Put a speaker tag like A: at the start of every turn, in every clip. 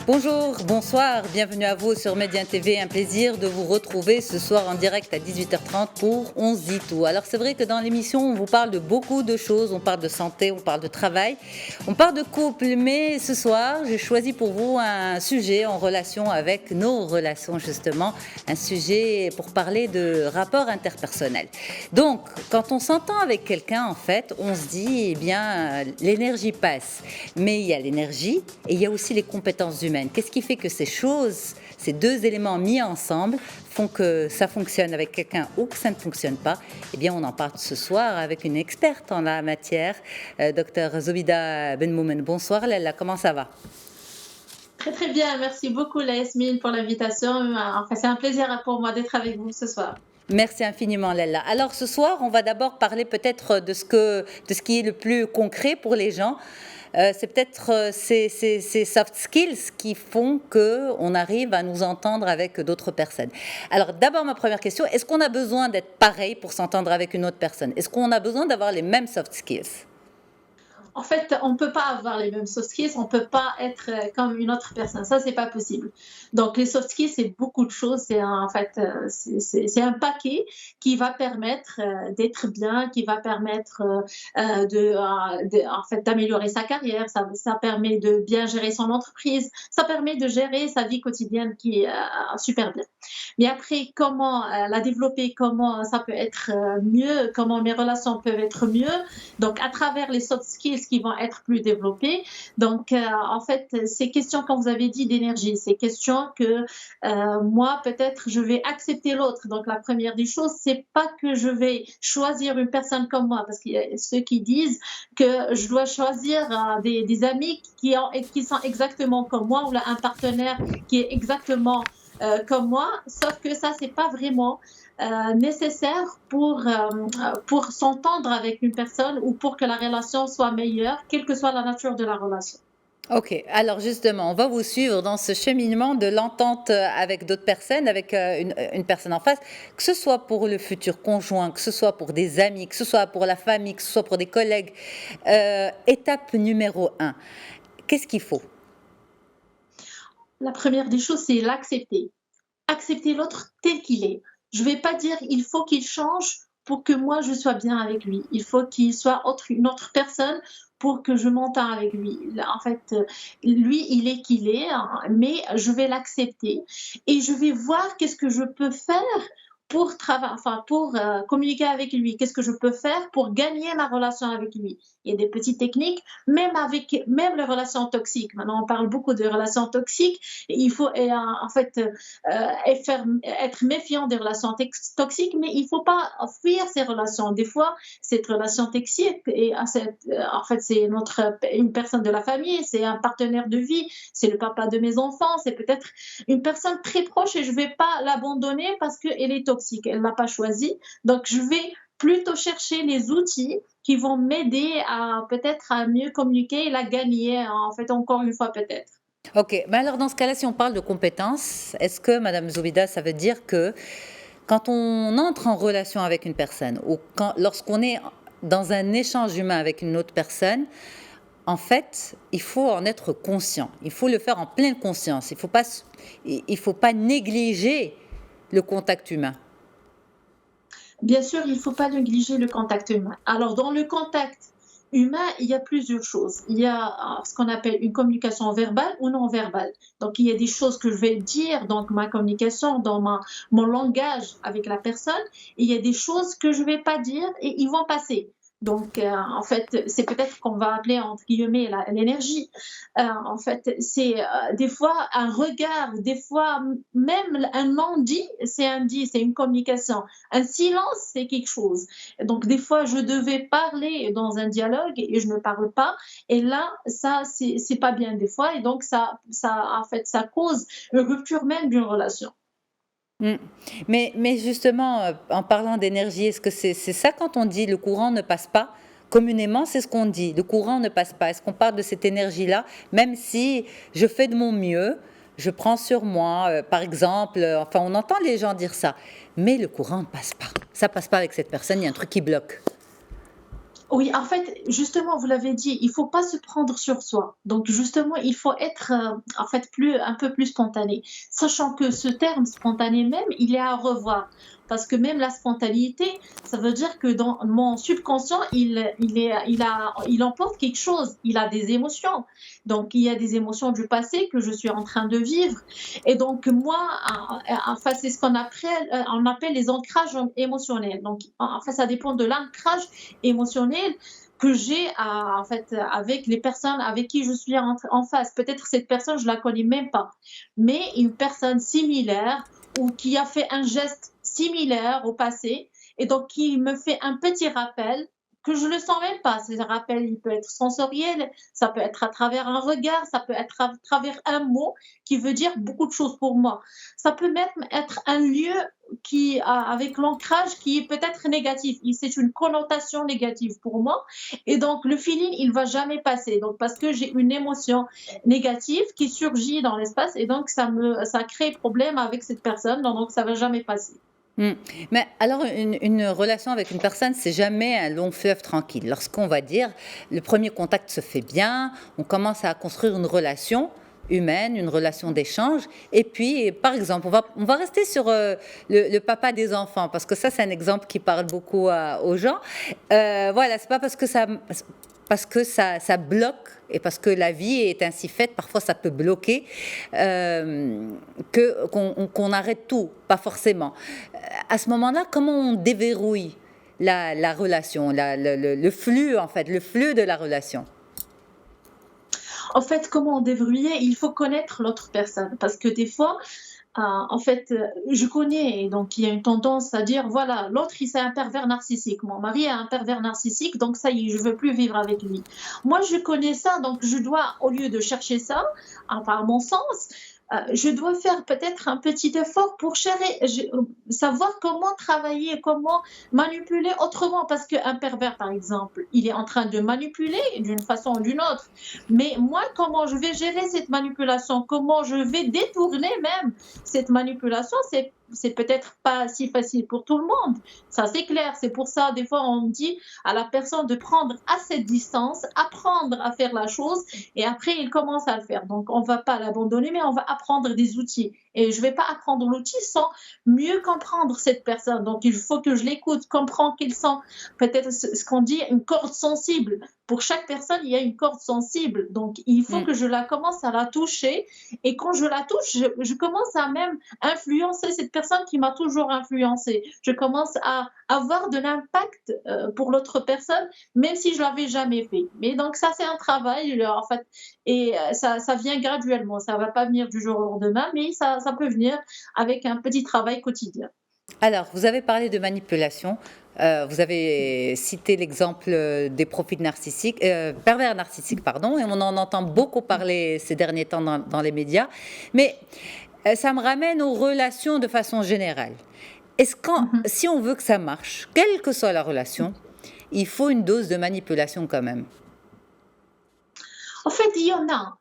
A: Bonjour, bonsoir, bienvenue à vous sur Média TV. Un plaisir de vous retrouver ce soir en direct à 18h30 pour On se dit tout. Alors c'est vrai que dans l'émission, on vous parle de beaucoup de choses. On parle de santé, on parle de travail, on parle de couple. Mais ce soir, j'ai choisi pour vous un sujet en relation avec nos relations justement. Un sujet pour parler de rapports interpersonnels. Donc, quand on s'entend avec quelqu'un, en fait, on se dit, eh bien, l'énergie passe. Mais il y a l'énergie et il y a aussi les compétences humaines. Qu'est-ce qui fait que ces deux éléments mis ensemble font que ça fonctionne avec quelqu'un ou que ça ne fonctionne pas? Eh bien, on en parle ce soir avec une experte en la matière, Dr Zobida Benmoumen. Bonsoir Lella, comment ça va?
B: Très très bien, merci beaucoup Yasmine pour l'invitation. Enfin, c'est un plaisir pour moi d'être avec vous ce soir.
A: Merci infiniment Lella. Alors ce soir, on va d'abord parler peut-être de ce qui est le plus concret pour les gens. C'est peut-être ces soft skills qui font qu'on arrive à nous entendre avec d'autres personnes. Alors d'abord, ma première question, est-ce qu'on a besoin d'être pareil pour s'entendre avec une autre personne? Est-ce qu'on a besoin d'avoir les mêmes soft skills?
B: En fait, on ne peut pas avoir les mêmes soft skills, on ne peut pas être comme une autre personne. Ça, c'est pas possible. Donc, les soft skills, c'est beaucoup de choses. C'est un paquet qui va permettre d'être bien, qui va permettre en fait, d'améliorer sa carrière. Ça permet de bien gérer son entreprise. Ça permet de gérer sa vie quotidienne qui est super bien. Mais après, comment la développer, comment ça peut être mieux, comment mes relations peuvent être mieux. Donc, à travers les soft skills qui vont être plus développés. Donc, en fait, ces questions, comme vous avez dit, d'énergie, ces questions que moi, peut-être, je vais accepter l'autre. Donc, la première des choses, c'est pas que je vais choisir une personne comme moi, parce qu'il y a ceux qui disent que je dois choisir des amis qui sont exactement comme moi, ou là, un partenaire qui est exactement comme moi, sauf que ça, c'est pas vraiment nécessaire pour s'entendre avec une personne ou pour que la relation soit meilleure, quelle que soit la nature de la relation.
A: Ok, alors justement, on va vous suivre dans ce cheminement de l'entente avec d'autres personnes, avec une personne en face, que ce soit pour le futur conjoint, que ce soit pour des amis, que ce soit pour la famille, que ce soit pour des collègues. Étape numéro 1, qu'est-ce qu'il faut?
B: La première des choses, c'est l'accepter. Accepter l'autre tel qu'il est. Je ne vais pas dire il faut qu'il change pour que moi je sois bien avec lui. Il faut qu'il soit une autre personne pour que je m'entende avec lui. En fait, lui, il est qu'il est, hein, mais je vais l'accepter et je vais voir qu'est-ce que je peux faire pour communiquer avec lui. Qu'est-ce que je peux faire pour gagner ma relation avec lui? Il y a des petites techniques, même les relations toxiques. Maintenant, on parle beaucoup de relations toxiques. Et il faut en fait être méfiant des relations toxiques, mais il ne faut pas fuir ces relations. Des fois, cette relation toxique, en fait, c'est une personne de la famille, c'est un partenaire de vie, c'est le papa de mes enfants, c'est peut-être une personne très proche et je ne vais pas l'abandonner parce qu'elle est toxique, elle ne l'a pas choisi. Donc, je vais plutôt chercher les outils qui vont m'aider à peut-être à mieux communiquer et la gagner, en fait, encore une fois peut-être.
A: Ok, mais alors dans ce cas-là, si on parle de compétences, est-ce que, Madame Zoubida, ça veut dire que quand on entre en relation avec une personne ou lorsqu'on est dans un échange humain avec une autre personne, en fait, il faut en être conscient. Il faut le faire en pleine conscience. Il faut pas négliger le contact humain.
B: Bien sûr, il ne faut pas négliger le contact humain. Alors, dans le contact humain, il y a plusieurs choses. Il y a ce qu'on appelle une communication verbale ou non verbale. Donc, il y a des choses que je vais dire dans ma communication, mon langage avec la personne. Et il y a des choses que je ne vais pas dire et ils vont passer. Donc, en fait, c'est peut-être qu'on va appeler entre guillemets l'énergie. En fait, c'est des fois un regard, des fois même un non-dit, c'est une communication. Un silence, c'est quelque chose. Donc, des fois, je devais parler dans un dialogue et je ne parle pas. Et là, ça, c'est pas bien des fois. Et donc, en fait, ça cause une rupture même d'une relation.
A: Mm. Mais justement, en parlant d'énergie, est-ce que c'est ça quand on dit le courant ne passe pas? Communément, c'est ce qu'on dit, le courant ne passe pas. Est-ce qu'on parle de cette énergie-là, même si je fais de mon mieux, je prends sur moi, par exemple, enfin on entend les gens dire ça, mais le courant ne passe pas. Ça passe pas avec cette personne, il y a un truc qui bloque.
B: Oui, en fait, justement, vous l'avez dit, il faut pas se prendre sur soi. Donc, justement, il faut être, en fait, un peu plus spontané. Sachant que ce terme spontané même, il est à revoir. Parce que même la spontanéité, ça veut dire que dans mon subconscient, il emporte quelque chose. Il a des émotions. Donc, il y a des émotions du passé que je suis en train de vivre. Et donc, moi, en fait, c'est ce on appelle les ancrages émotionnels. Donc, en fait, ça dépend de l'ancrage émotionnel que j'ai en fait avec les personnes avec qui je suis en face. Peut-être cette personne, je la connais même pas, mais une personne similaire ou qui a fait un geste similaire au passé et donc qui me fait un petit rappel que je ne le sens même pas. Ce rappel, il peut être sensoriel, ça peut être à travers un regard, ça peut être à travers un mot qui veut dire beaucoup de choses pour moi. Ça peut même être un lieu avec l'ancrage qui est peut-être négatif. C'est une connotation négative pour moi. Et donc, le feeling, il va jamais passer. Donc, parce que j'ai une émotion négative qui surgit dans l'espace et donc ça crée problème avec cette personne. Donc, ça va jamais passer.
A: Hmm. Mais alors, une relation avec une personne, c'est jamais un long fleuve tranquille. Lorsqu'on va dire, le premier contact se fait bien, on commence à construire une relation humaine, une relation d'échange. Et puis, par exemple, on va rester sur le papa des enfants, parce que ça, c'est un exemple qui parle beaucoup aux gens. Voilà, c'est pas parce que ça bloque et parce que la vie est ainsi faite, parfois ça peut bloquer, qu'on arrête tout, pas forcément. À ce moment-là, comment on déverrouille la relation, le flux, en fait, le flux de la relation?
B: En fait, comment débrouiller? Il faut connaître l'autre personne parce que des fois, en fait, je connais, donc il y a une tendance à dire voilà, l'autre, c'est un pervers narcissique. Mon mari est un pervers narcissique, donc ça y est, je veux plus vivre avec lui. Moi, je connais ça, donc je dois, au lieu de chercher ça, par mon sens, je dois faire peut-être un petit effort pour savoir comment travailler, comment manipuler autrement, parce qu'un pervers, par exemple, il est en train de manipuler d'une façon ou d'une autre. Mais moi, comment je vais gérer cette manipulation? Comment je vais détourner même cette manipulation? C'est peut-être pas si facile pour tout le monde. Ça, c'est clair. C'est pour ça, des fois, on dit à la personne de prendre assez de distance, apprendre à faire la chose, et après, il commence à le faire. Donc, on va pas l'abandonner, mais on va apprendre des outils. Et je vais pas apprendre l'outil sans mieux comprendre cette personne. Donc, il faut que je l'écoute, comprendre qu'ils sont peut-être ce qu'on dit une corde sensible. Pour chaque personne, il y a une corde sensible. Donc, il faut
A: Mm.
B: que je la commence à la toucher. Et quand je la touche, je commence à même influencer cette personne qui m'a toujours influencée. Je commence à avoir de l'impact pour l'autre personne, même si je l'avais jamais fait. Mais donc, ça, c'est un travail, en fait. Et ça vient graduellement. Ça va pas venir du jour au lendemain, mais ça peut venir avec un petit travail quotidien.
A: Alors, vous avez parlé de manipulation. Vous avez cité l'exemple des profils narcissiques, pervers narcissiques, pardon, et on en entend beaucoup parler ces derniers temps dans les médias. Mais ça me ramène aux relations de façon générale.
B: Mhm.
A: Si on veut que ça marche, quelle que soit la relation, il faut une dose de manipulation quand même.
B: En fait, il y en a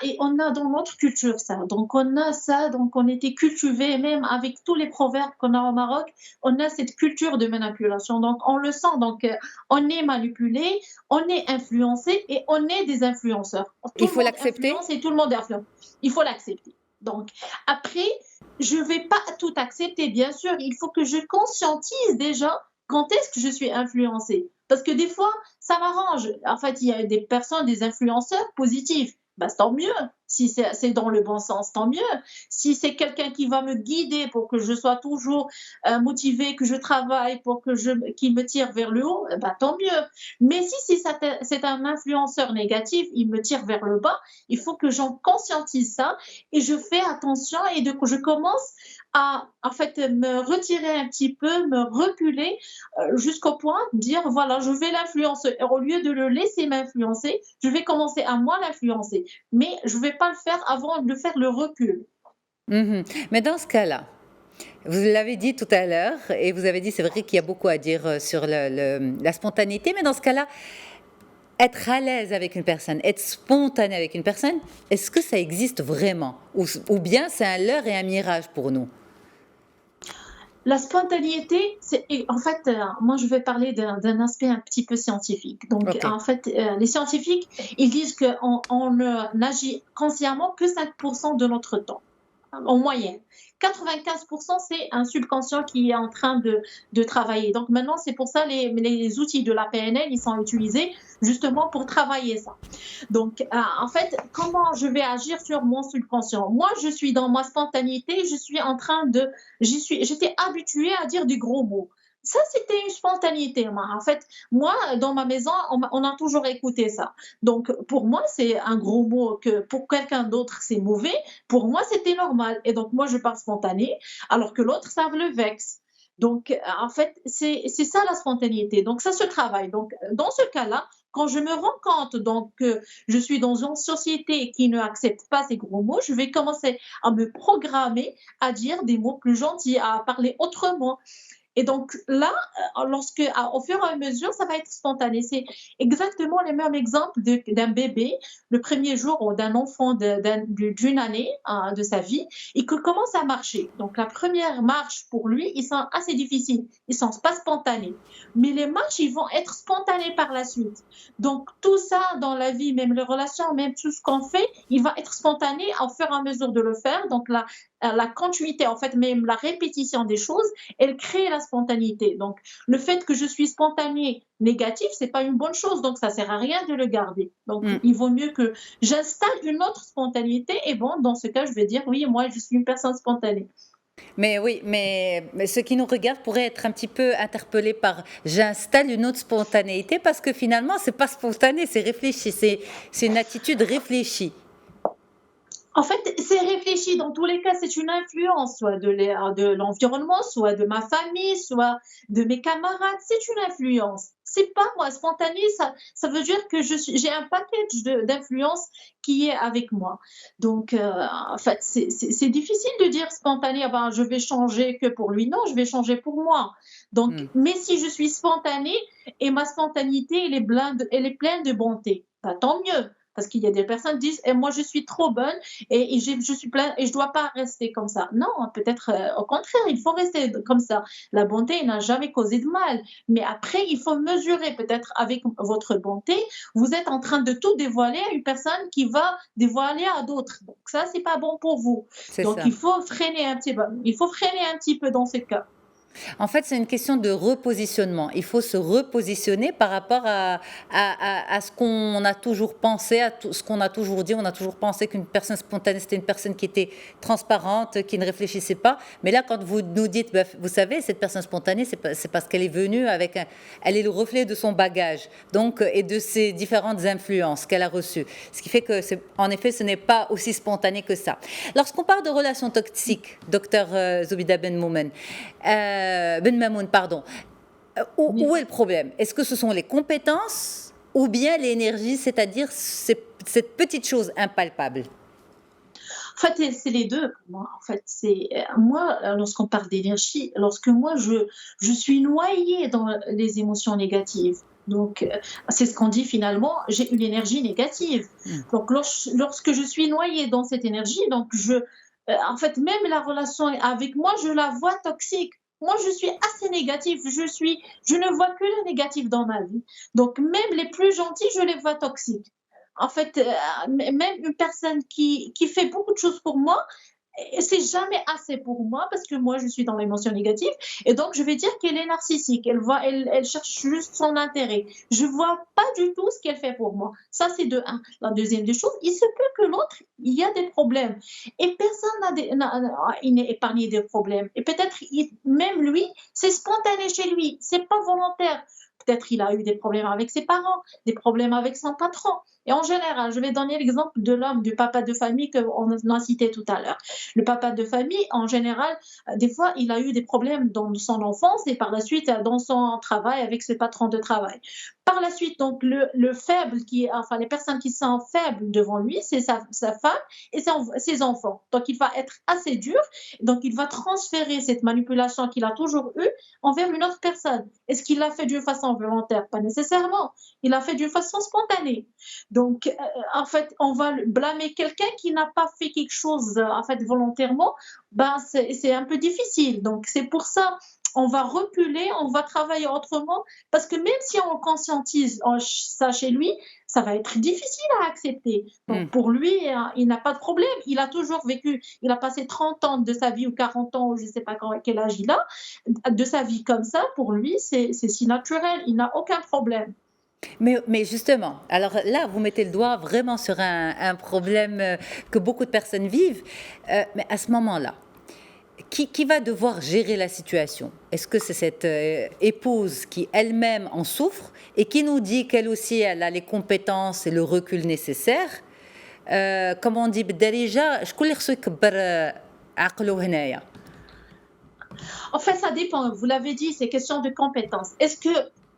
B: et on a dans notre culture ça. Donc on a ça, donc on était cultivé, même avec tous les proverbes qu'on a au Maroc, on a cette culture de manipulation. Donc on le sent, donc on est manipulé, on est influencé et on est des influenceurs. Tout
A: Il
B: le
A: faut
B: monde
A: l'accepter.
B: influence et tout le monde influence. Il faut l'accepter. Donc après, je ne vais pas tout accepter, bien sûr. Il faut que je conscientise déjà quand est-ce que je suis influencée. Parce que des fois, ça m'arrange. En fait, il y a des personnes, des influenceurs positifs. Bah, tant mieux. Si c'est dans le bon sens, tant mieux. Si c'est quelqu'un qui va me guider pour que je sois toujours motivée, que je travaille, qu'il me tire vers le haut, bah, tant mieux. Mais si c'est un influenceur négatif, il me tire vers le bas, il faut que j'en conscientise ça et je fais attention et je commence à en fait me retirer un petit peu, me reculer jusqu'au point de dire voilà, je vais l'influencer. Au lieu de le laisser m'influencer, je vais commencer à moi l'influencer. Mais je ne vais pas le faire avant de faire le recul.
A: Mhm. Mais dans ce cas-là, vous l'avez dit tout à l'heure, et vous avez dit, c'est vrai qu'il y a beaucoup à dire sur la spontanéité, mais dans ce cas-là, être à l'aise avec une personne, être spontané avec une personne, est-ce que ça existe vraiment ou bien c'est un leurre et un mirage pour nous?
B: La spontanéité, en fait, moi je vais parler d'un aspect un petit peu scientifique. Donc,
A: Ok.
B: en fait, les scientifiques, ils disent qu'on n'agit consciemment que 5% de notre temps en moyenne. 95%, c'est un subconscient qui est en train de travailler. Donc maintenant, c'est pour ça les outils de la PNL, ils sont utilisés justement pour travailler ça. Donc, en fait, comment je vais agir sur mon subconscient? Moi, je suis dans ma spontanéité, j'étais habituée à dire des gros mots. Ça, c'était une spontanéité. Moi. En fait, moi, dans ma maison, on a toujours écouté ça. Donc, pour moi, c'est un gros mot que pour quelqu'un d'autre, c'est mauvais. Pour moi, c'était normal. Et donc, moi, je parle spontané, alors que l'autre, ça le vexe. Donc, en fait, c'est ça la spontanéité. Donc, ça se travaille. Donc, dans ce cas-là, quand je me rends compte donc, que je suis dans une société qui ne accepte pas ces gros mots, je vais commencer à me programmer à dire des mots plus gentils, à parler autrement. Et donc là, au fur et à mesure, ça va être spontané. C'est exactement le même exemple d'un bébé, le premier jour ou d'un enfant d'une année de sa vie, et qui commence à marcher. Donc la première marche pour lui, ils sont assez difficiles, ils sont pas spontanés. Mais les marches, ils vont être spontanées par la suite. Donc tout ça dans la vie, même les relations, même tout ce qu'on fait, il va être spontané au fur et à mesure de le faire. Donc la continuité, en fait, même la répétition des choses, elle crée la spontanéité. Donc, le fait que je suis spontanée négatif, c'est pas une bonne chose. Donc, ça sert à rien de le garder. Donc, il vaut mieux que j'installe une autre spontanéité. Et bon, dans ce cas, je vais dire oui, moi, je suis une personne spontanée.
A: Mais oui, mais ceux qui nous regardent pourraient être un petit peu interpellés par j'installe une autre spontanéité parce que finalement, c'est pas spontané, c'est réfléchi, c'est une attitude réfléchie.
B: En fait, c'est réfléchi. Dans tous les cas, c'est une influence, soit de l'environnement, soit de ma famille, soit de mes camarades. C'est une influence. C'est pas moi. Spontané, ça veut dire que j'ai un package d'influence qui est avec moi. Donc, en fait, c'est difficile de dire spontané, ah ben, je vais changer que pour lui. Non, je vais changer pour moi. Donc, mais si je suis spontanée et ma spontanéité, elle est pleine de bonté, ben, tant mieux. Parce qu'il y a des personnes qui disent moi je suis trop bonne et je suis pleine et je dois pas rester comme ça. Non, peut-être au contraire, il faut rester comme ça. La bonté n'a jamais causé de mal, mais après il faut mesurer peut-être avec votre bonté, vous êtes en train de tout dévoiler à une personne qui va dévoiler à d'autres. Donc ça c'est pas bon pour vous. Donc
A: Ça.
B: il faut freiner un petit peu. Il faut freiner un petit peu dans ce cas.
A: En fait, c'est une question de repositionnement. Il faut se repositionner par rapport à ce qu'on a toujours pensé, à tout, ce qu'on a toujours dit. On a toujours pensé qu'une personne spontanée, c'était une personne qui était transparente, qui ne réfléchissait pas. Mais là, quand vous nous dites, bah, vous savez, cette personne spontanée, c'est parce qu'elle est venue avec elle est le reflet de son bagage, donc, et de ses différentes influences qu'elle a reçues. Ce qui fait que, en effet, ce n'est pas aussi spontané que ça. Lorsqu'on parle de relations toxiques, docteur Zoubida Ben Moumen, Ben Mamoun, pardon. Où est le problème? Est-ce que ce sont les compétences ou bien l'énergie, c'est-à-dire cette petite chose impalpable?
B: En fait, c'est les deux pour moi. En fait, moi, lorsqu'on parle d'énergie, lorsque moi je suis noyée dans les émotions négatives. Donc, c'est ce qu'on dit finalement, j'ai une énergie négative. Donc, lorsque je suis noyée dans cette énergie, donc en fait, même la relation avec moi, je la vois toxique. Moi, je suis assez négative. Je ne vois que le négatif dans ma vie. Donc, même les plus gentils, je les vois toxiques. En fait, même une personne qui fait beaucoup de choses pour moi, c'est jamais assez pour moi parce que moi je suis dans l'émotion négative et donc je vais dire qu'elle est narcissique, elle cherche juste son intérêt. Je vois pas du tout ce qu'elle fait pour moi. Ça c'est de un. La deuxième des choses, il se peut que l'autre il y a des problèmes et personne n'est épargné des problèmes et peut-être même lui c'est spontané chez lui, c'est pas volontaire. Peut-être il a eu des problèmes avec ses parents, des problèmes avec son patron. Et en général, je vais donner l'exemple de l'homme, du papa de famille qu'on a cité tout à l'heure. Le papa de famille, en général, des fois, il a eu des problèmes dans son enfance et par la suite dans son travail avec ses patrons de travail. Par la suite, donc, le faible, les personnes qui sont faibles devant lui, c'est sa femme et ses enfants. Donc, il va être assez dur. Donc, il va transférer cette manipulation qu'il a toujours eue envers une autre personne. Est-ce qu'il l'a fait d'une façon volontaire? Pas nécessairement. Il l'a fait d'une façon spontanée. Donc, en fait, on va blâmer quelqu'un qui n'a pas fait quelque chose, en fait, volontairement. Ben, c'est un peu difficile. Donc, c'est pour ça, on va reculer, on va travailler autrement, parce que même si on conscientise ça chez lui, ça va être difficile à accepter. Donc, pour lui, il n'a pas de problème. Il a toujours vécu, il a passé 30 ans de sa vie ou 40 ans, ou je ne sais pas quel âge il a, de sa vie comme ça. Pour lui, c'est si naturel. Il n'a aucun problème.
A: Mais justement, alors là, vous mettez le doigt vraiment sur un problème que beaucoup de personnes vivent. Mais à ce moment-là, qui va devoir gérer la situation? Est-ce que c'est cette épouse qui elle-même en souffre et qui nous dit qu'elle aussi, elle a les compétences et le recul nécessaires? Comme on dit, بالدارجة شكون اللي خصو يكبر عقله هنايا؟
B: En fait, ça dépend. Vous l'avez dit, c'est question de compétence. Est-ce que,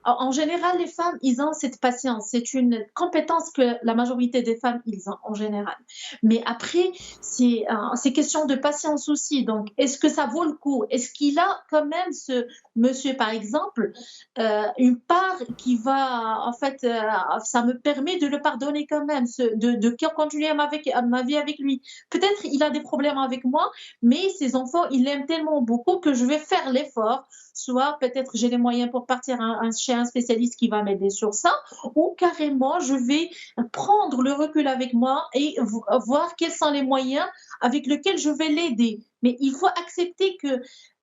B: en général, les femmes, ils ont cette patience. C'est une compétence que la majorité des femmes, ils ont en général. Mais après, c'est question de patience aussi. Donc, est-ce que ça vaut le coup? Est-ce qu'il a quand même, ce monsieur, par exemple, une part qui va, en fait, ça me permet de le pardonner quand même, de continuer ma vie avec lui. Peut-être il a des problèmes avec moi, mais ses enfants, il l'aime tellement beaucoup que je vais faire l'effort. Soit peut-être j'ai les moyens pour partir chez un spécialiste qui va m'aider sur ça, ou carrément je vais prendre le recul avec moi et voir quels sont les moyens avec lesquels je vais l'aider. Mais il faut accepter que,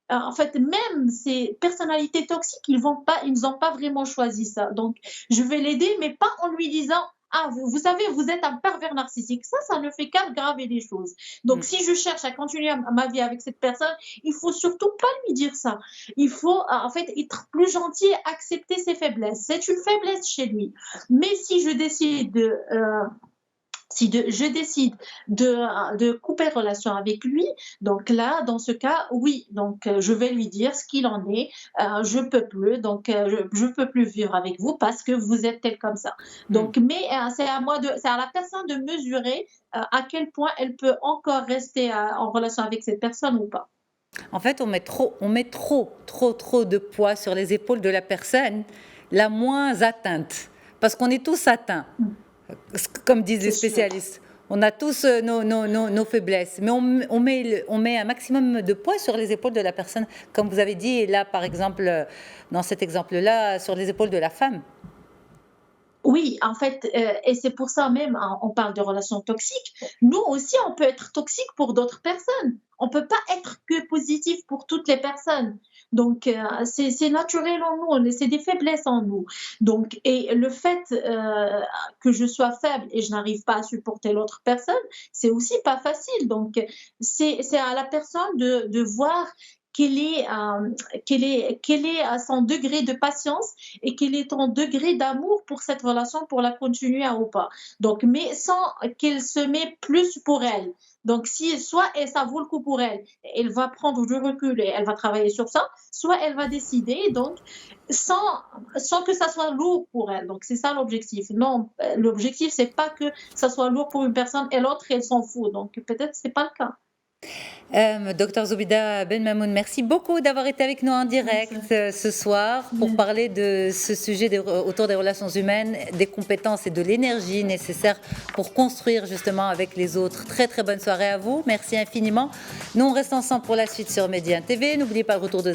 B: en fait, même ces personnalités toxiques, ils n'ont pas vraiment choisi ça. Donc, je vais l'aider, mais pas en lui disant: ah, vous savez, vous êtes un pervers narcissique. Ça ne fait qu'aggraver les choses. Donc, si je cherche à continuer ma vie avec cette personne, il faut surtout pas lui dire ça. Il faut, en fait, être plus gentil, accepter ses faiblesses. C'est une faiblesse chez lui. Mais si je décide de couper relation avec lui, donc là, dans ce cas, oui, donc je vais lui dire ce qu'il en est. Je peux plus, donc je peux plus vivre avec vous parce que vous êtes tel comme ça. Donc, mais c'est à la personne de mesurer à quel point elle peut encore rester en relation avec cette personne ou pas.
A: En fait, on met trop de poids sur les épaules de la personne la moins atteinte, parce qu'on est tous atteints. Comme disent les spécialistes, on a tous nos faiblesses, mais on met un maximum de poids sur les épaules de la personne, comme vous avez dit, et là, par exemple, dans cet exemple-là, sur les épaules de la femme.
B: Oui, en fait, et c'est pour ça même, on parle de relations toxiques. Nous aussi, on peut être toxique pour d'autres personnes. On ne peut pas être que positif pour toutes les personnes. Donc, c'est naturel en nous, c'est des faiblesses en nous. Donc, et le fait que je sois faible et je n'arrive pas à supporter l'autre personne, c'est aussi pas facile. Donc, c'est à la personne de voir quel est son degré de patience et quel est ton degré d'amour pour cette relation, pour la continuer ou pas. Donc, mais sans qu'elle se mette plus pour elle. Donc, si soit ça vaut le coup pour elle, elle va prendre du recul et elle va travailler sur ça, soit elle va décider, donc sans que ça soit lourd pour elle. Donc, c'est ça l'objectif. Non, l'objectif, c'est pas que ça soit lourd pour une personne et l'autre, elle s'en fout. Donc, peut-être c'est pas le cas.
A: Docteur Zoubida Ben Mamoun, merci beaucoup d'avoir été avec nous en direct ce soir pour parler de ce sujet autour des relations humaines, des compétences et de l'énergie nécessaire pour construire justement avec les autres. Très très bonne soirée à vous, merci infiniment. Nous on reste ensemble pour la suite sur Média TV. N'oubliez pas le retour de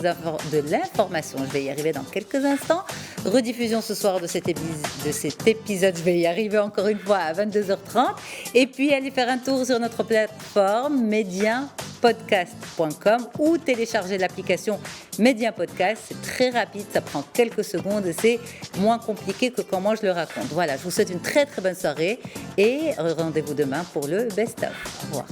A: l'information, je vais y arriver dans quelques instants. Rediffusion ce soir de cet épisode, je vais y arriver encore une fois à 22h30. Et puis allez faire un tour sur notre plateforme mediapodcast.com ou télécharger l'application Média Podcast. C'est très rapide, ça prend quelques secondes et c'est moins compliqué que quand moi je le raconte. Voilà, je vous souhaite une très très bonne soirée et rendez-vous demain pour le best-of. Au revoir.